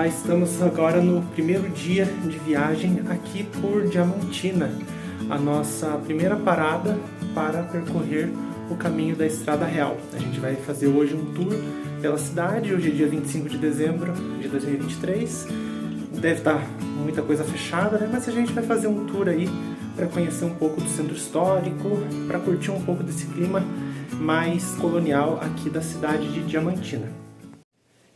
Olá, estamos agora no primeiro dia de viagem aqui por Diamantina, a nossa primeira parada para percorrer o caminho da Estrada Real. A gente vai fazer hoje um tour pela cidade, hoje é dia 25 de dezembro de 2023. Deve estar muita coisa fechada, né? Mas a gente vai fazer um tour aí para conhecer um pouco do centro histórico, para curtir um pouco desse clima mais colonial aqui da cidade de Diamantina.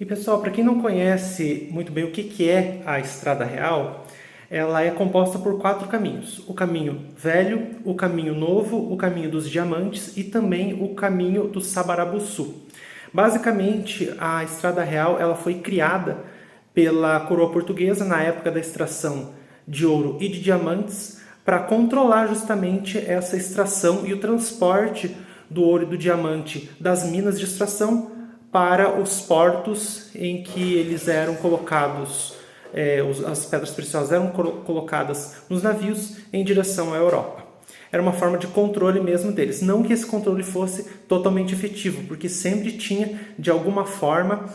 E pessoal, para quem não conhece muito bem o que é a Estrada Real, ela é composta por 4 caminhos. O caminho velho, o caminho novo, o caminho dos diamantes e também o caminho do Sabarabuçu. Basicamente, a Estrada Real ela foi criada pela coroa portuguesa na época da extração de ouro e de diamantes para controlar justamente essa extração e o transporte do ouro e do diamante das minas de extração para os portos em que eles eram colocados, as pedras preciosas eram colocadas nos navios em direção à Europa. Era uma forma de controle mesmo deles. Não que esse controle fosse totalmente efetivo, porque sempre tinha, de alguma forma,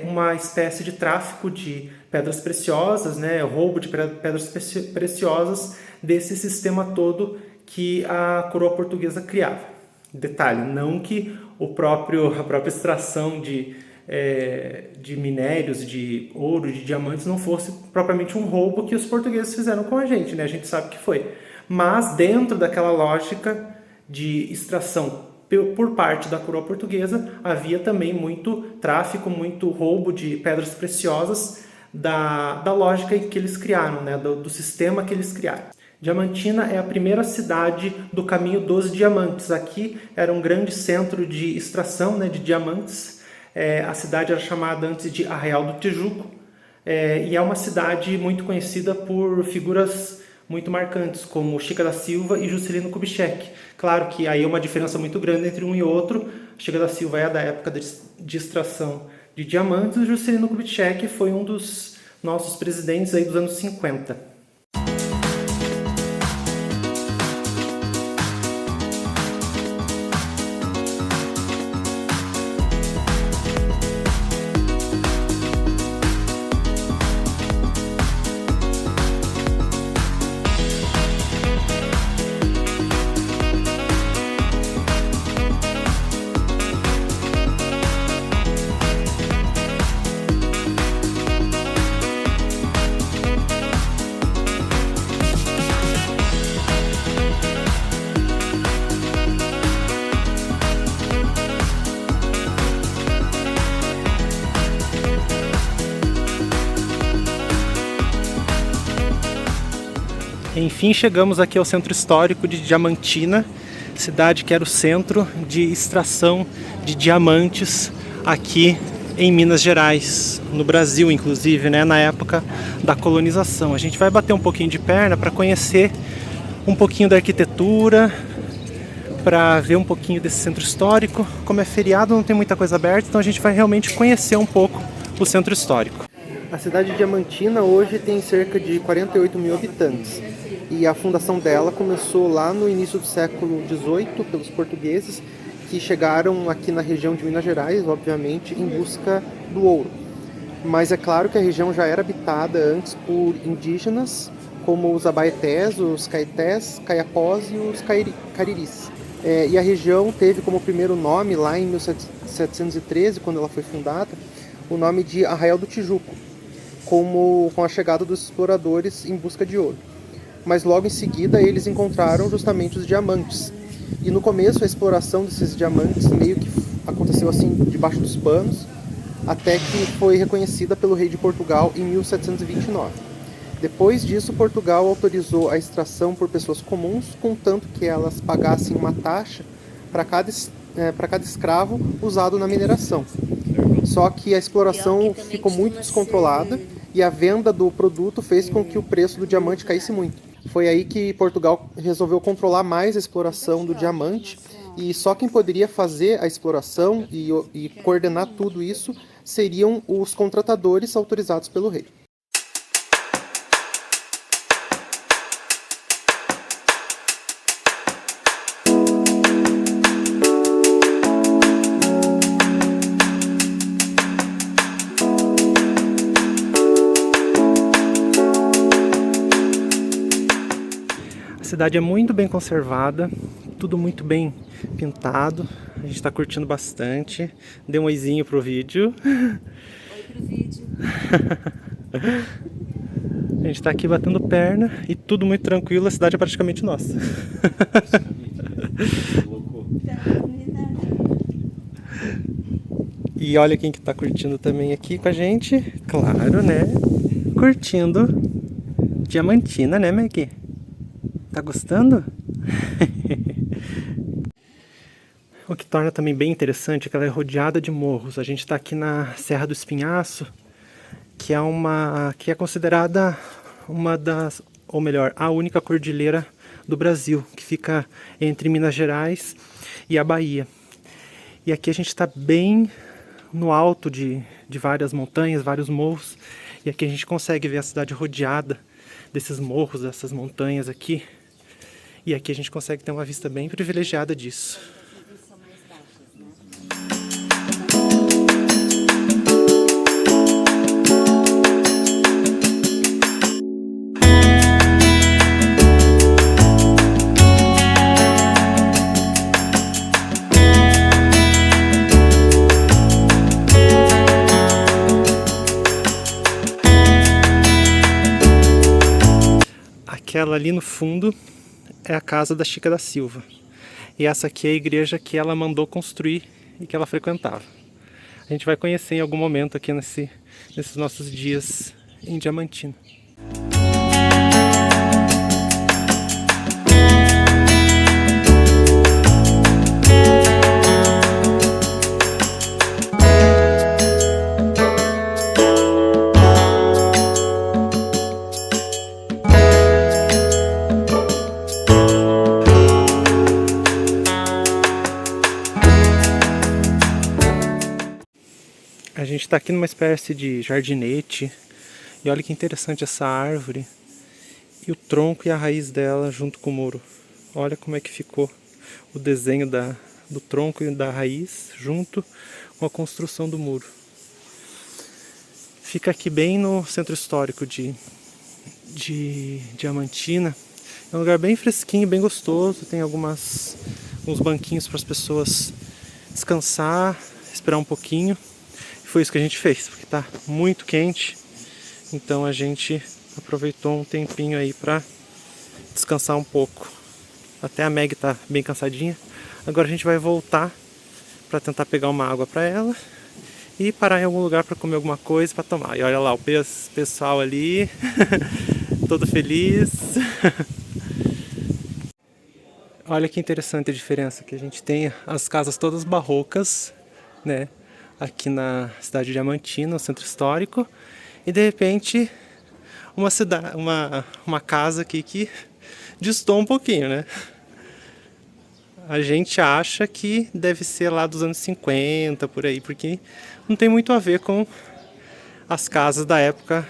uma espécie de tráfico de pedras preciosas, né, roubo de pedras preciosas desse sistema todo que a coroa portuguesa criava. Detalhe, não que a própria extração de minérios, de ouro, de diamantes não fosse propriamente um roubo que os portugueses fizeram com a gente, né? A gente sabe que foi. Mas dentro daquela lógica de extração por parte da coroa portuguesa, havia também muito tráfico, muito roubo de pedras preciosas da lógica que eles criaram, né? Do sistema que eles criaram. Diamantina é a primeira cidade do caminho dos diamantes. Aqui era um grande centro de extração, né, de diamantes. A cidade era chamada antes de Arraial do Tijuco e é uma cidade muito conhecida por figuras muito marcantes, como Chica da Silva e Juscelino Kubitschek. Claro que aí é uma diferença muito grande entre um e outro. Chica da Silva é da época de extração de diamantes e Juscelino Kubitschek foi um dos nossos presidentes aí dos anos 50. Enfim, chegamos aqui ao centro histórico de Diamantina, cidade que era o centro de extração de diamantes aqui em Minas Gerais, no Brasil inclusive, né, na época da colonização. A gente vai bater um pouquinho de perna para conhecer um pouquinho da arquitetura, para ver um pouquinho desse centro histórico. Como é feriado, não tem muita coisa aberta, então a gente vai realmente conhecer um pouco o centro histórico. A cidade de Diamantina hoje tem cerca de 48 mil habitantes. E a fundação dela começou lá no início do século XVIII pelos portugueses, que chegaram aqui na região de Minas Gerais, obviamente, em busca do ouro. Mas é claro que a região já era habitada antes por indígenas, como os abaetés, os caetés, caiapós e os cariris. E a região teve como primeiro nome, lá em 1713, quando ela foi fundada, o nome de Arraial do Tijuco, com a chegada dos exploradores em busca de ouro. Mas logo em seguida eles encontraram justamente os diamantes. E no começo a exploração desses diamantes meio que aconteceu assim debaixo dos panos, até que foi reconhecida pelo rei de Portugal em 1729. Depois disso, Portugal autorizou a extração por pessoas comuns, contanto que elas pagassem uma taxa para cada escravo usado na mineração. Só que a exploração ficou muito descontrolada e a venda do produto fez com que o preço do diamante caísse muito. Foi aí que Portugal resolveu controlar mais a exploração do diamante e só quem poderia fazer a exploração e coordenar tudo isso seriam os contratadores autorizados pelo rei. A cidade é muito bem conservada, tudo muito bem pintado. A gente está curtindo bastante. Dê um oizinho pro vídeo. Oi pro vídeo. A gente está aqui batendo perna e tudo muito tranquilo. A cidade é praticamente nossa. E olha quem que tá curtindo também aqui com a gente. Claro, né? Curtindo Diamantina, né, Maggie? Tá gostando? O que torna também bem interessante é que ela é rodeada de morros. A gente tá aqui na Serra do Espinhaço, que é considerada uma das, ou melhor, a única cordilheira do Brasil, que fica entre Minas Gerais e a Bahia. E aqui a gente está bem no alto de várias montanhas, vários morros, e aqui a gente consegue ver a cidade rodeada desses morros, dessas montanhas aqui, e aqui a gente consegue ter uma vista bem privilegiada disso. Aquela ali no fundo é a casa da Chica da Silva. E essa aqui é a igreja que ela mandou construir e que ela frequentava. A gente vai conhecer em algum momento aqui nesses nossos dias em Diamantina. A gente está aqui numa espécie de jardinete e olha que interessante essa árvore e o tronco e a raiz dela junto com o muro. Olha como é que ficou o desenho do tronco e da raiz junto com a construção do muro. Fica aqui bem no centro histórico de Diamantina. É um lugar bem fresquinho, bem gostoso. Tem uns banquinhos para as pessoas descansar, esperar um pouquinho. Foi isso que a gente fez, porque tá muito quente, então a gente aproveitou um tempinho aí pra descansar um pouco. Até a Meg tá bem cansadinha. Agora a gente vai voltar pra tentar pegar uma água pra ela e parar em algum lugar pra comer alguma coisa pra tomar. E olha lá o pessoal ali, todo feliz. Olha que interessante a diferença que a gente tem, as casas todas barrocas, né? Aqui na cidade de Diamantina, no centro histórico, e de repente uma casa aqui que destoa um pouquinho, né? A gente acha que deve ser lá dos anos 50, por aí, porque não tem muito a ver com as casas da época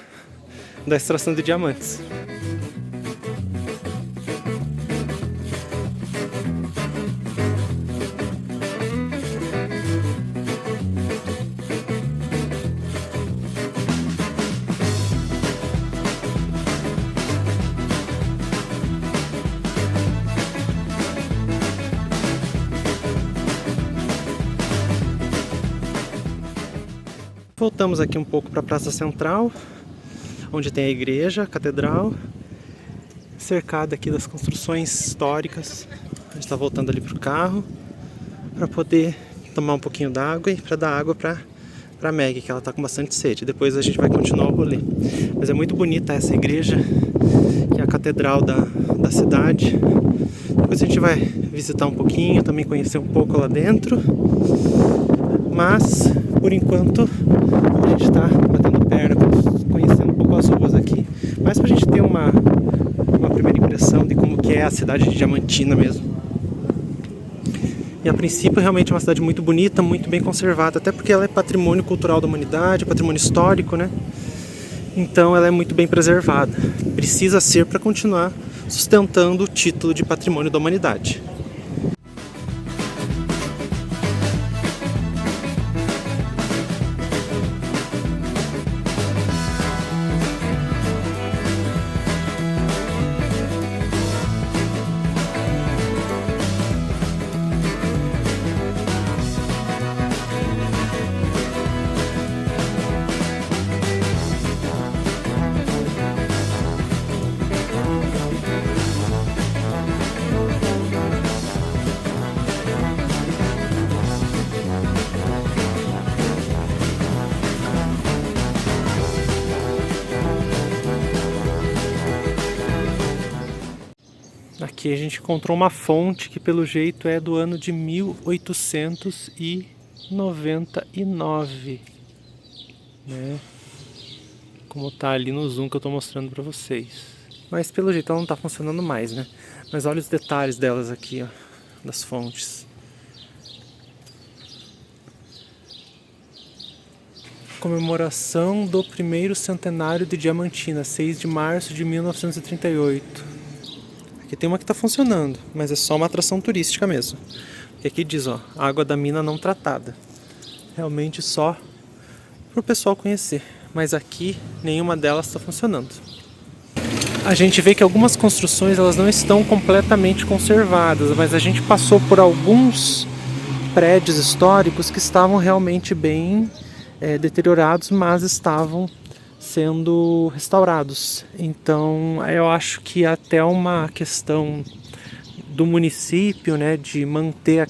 da extração de diamantes. Voltamos aqui um pouco para a Praça Central, onde tem a igreja, a catedral, cercada aqui das construções históricas. A gente está voltando ali para o carro para poder tomar um pouquinho d'água e para dar água para a Meg, que ela está com bastante sede. Depois a gente vai continuar o rolê. Mas é muito bonita essa igreja, que é a catedral da cidade. Depois a gente vai visitar um pouquinho, também conhecer um pouco lá dentro. Mas, por enquanto, a gente está batendo perna, conhecendo um pouco as ruas aqui. Mas para a gente ter uma primeira impressão de como que é a cidade de Diamantina mesmo. E a princípio realmente é uma cidade muito bonita, muito bem conservada, até porque ela é patrimônio cultural da humanidade, patrimônio histórico, né? Então ela é muito bem preservada. Precisa ser para continuar sustentando o título de patrimônio da humanidade. Aqui a gente encontrou uma fonte que pelo jeito é do ano de 1899, né? Como tá ali no zoom que eu tô mostrando pra vocês. Mas pelo jeito ela não tá funcionando mais, né? Mas olha os detalhes delas aqui, ó, das fontes. Comemoração do primeiro centenário de Diamantina, 6 de março de 1938. Aqui tem uma que está funcionando, mas é só uma atração turística mesmo. E aqui diz, ó, água da mina não tratada. Realmente só para o pessoal conhecer. Mas aqui nenhuma delas está funcionando. A gente vê que algumas construções elas não estão completamente conservadas, mas a gente passou por alguns prédios históricos que estavam realmente bem deteriorados, mas estavam sendo restaurados. Então eu acho que até uma questão do município, né, de manter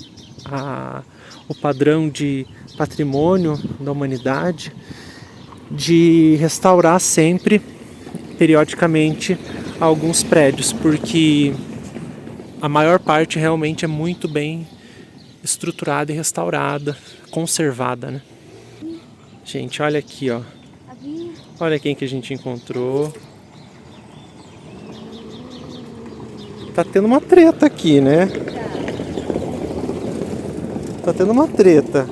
o padrão de patrimônio da humanidade, de restaurar sempre, periodicamente, alguns prédios, porque a maior parte realmente é muito bem estruturada e restaurada, conservada, né? Gente, olha aqui, ó. Olha quem que a gente encontrou. Tá tendo uma treta aqui, né? Tá tendo uma treta.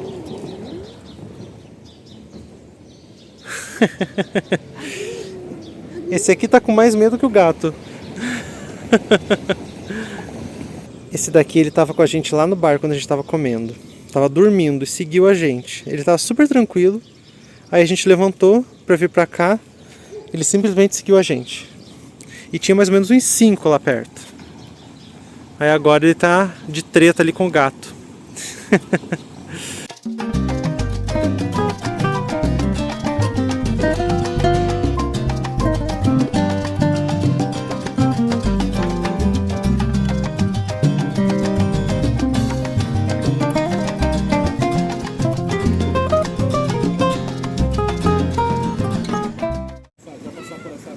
Esse aqui tá com mais medo que o gato. Esse daqui, ele tava com a gente lá no bar quando a gente tava comendo. Tava dormindo e seguiu a gente. Ele tava super tranquilo. Aí a gente levantou pra vir pra cá. Ele simplesmente seguiu a gente. E tinha mais ou menos uns 5 lá perto. Aí agora ele tá de treta ali com o gato.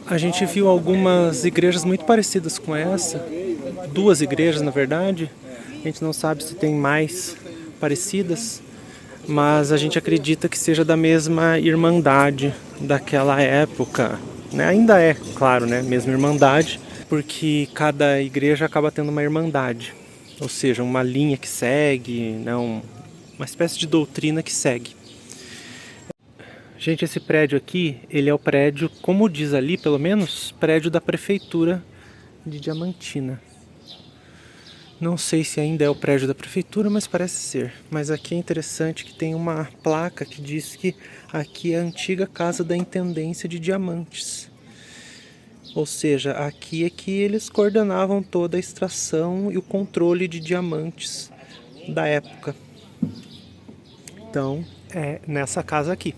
A gente viu algumas igrejas muito parecidas com essa, 2 igrejas na verdade, a gente não sabe se tem mais parecidas, mas a gente acredita que seja da mesma irmandade daquela época, né? Ainda é, claro, né? Mesma irmandade, porque cada igreja acaba tendo uma irmandade, ou seja, uma linha que segue, né? Uma espécie de doutrina que segue. Gente, esse prédio aqui, ele é o prédio, como diz ali, pelo menos, prédio da prefeitura de Diamantina. Não sei se ainda é o prédio da prefeitura, mas parece ser. Mas aqui é interessante que tem uma placa que diz que aqui é a antiga casa da intendência de Diamantes. Ou seja, aqui é que eles coordenavam toda a extração e o controle de diamantes da época. Então, é nessa casa aqui.